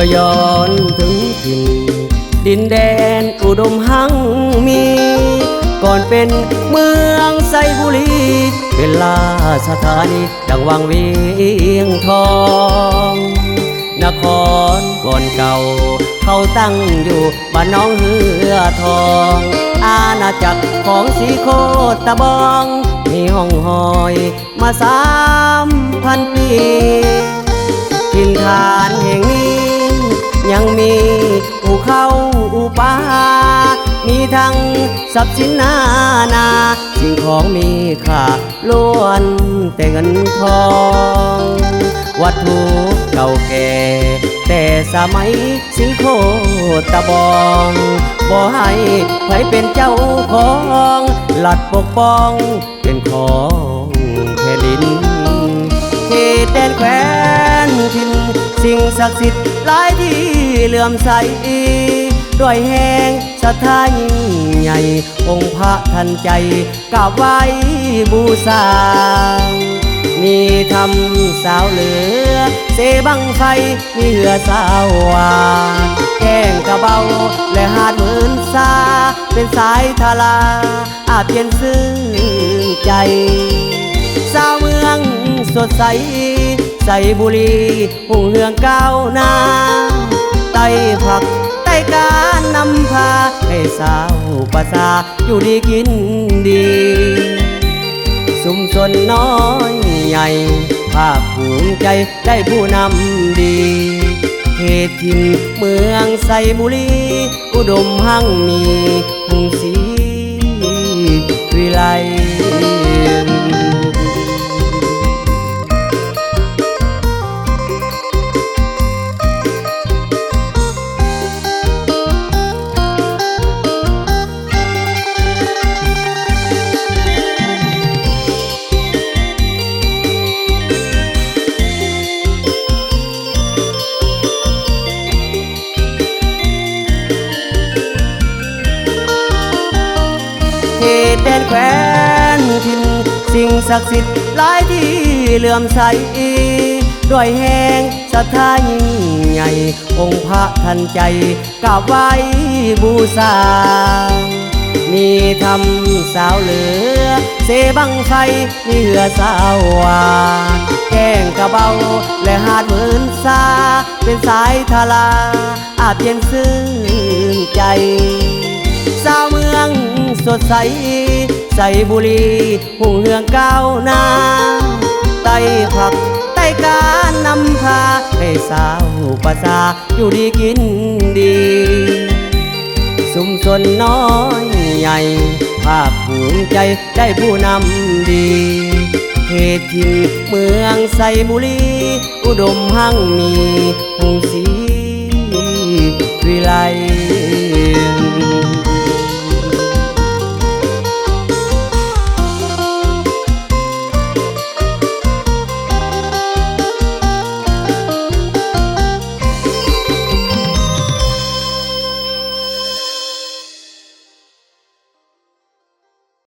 อย้อนถึงถิ่นดินแดนอุดมหังมีก่อนเป็นเมืองไซบุรีเป็นราชธานีดังวังเวียงทองนครก่อนเก่าเขาตั้งอยู่บ้านน้องเหือทองอาณาจักรของสีโคตะบองมีห้องหอยมา3,000 ปีถิ่นฐานแห่งนี้ยังมีภูเขาป่ามีทั้งทรัพย์สินนานาสิ่งของมีค่าล้วนแต่เงินทองวัตถุเก่าแก่แต่สมัยสิงโคตะบองบ่ให้ใครเป็นเจ้าของหลัดปกป้องเป็นของแผ่นดินเขตแดนแคว้นถิ่นสิ่งศักดิ์สิทธิ์หลายที่เหลื่อมใสด้วยแห่งศรัทธายิ่งใหญ่องค์พระทันใจกราบไหว้บูชามีทำสาวเหลือเสบังไฟมีเหือสาววาแก้งกระเบาและหาดเหมือนซาเป็นสายทาราอาบเย็นซึ้งใจสาวเมืองสดใสใสบุรีหุ่งเฮืองก้าวหน้าไต้ผักไต้การนำพาให้สาวประสาอยู่ดีกินดีสุมชนน้อยใหญ่ภาคภูมิใจได้ผู้นำดีเขตถิ่นเมืองไซบุรีอุดมหั่งมีหุ่งศรีวิไลเขตแดนแคว้นถิ่นสิ่งศักดิ์สิทธิ์หลายที่เหลื่อมใสด้วยแห่งศรัทธายิ่งใหญ่องค์พระทันใจกราบไหว้บูชามีทำสาวเหลือเสบังไฟมีเหือสาววาแก้งกระเบาและหาดเหมือนซาเป็นสายทาราอาบเย็นซึ้งใจสาวเมืองสดใสใสบุรีหุ่งเฮืองก้าวหน้าไต้ผักไต้การนำพาให้สาวประสาอยู่ดีกินดีสุมชนน้อยใหญ่ภาคภูมิใจได้ผู้นำดีเขตถิ่นเมืองไซบุรีอุดมหั่งมีหุ่งศรีวิไล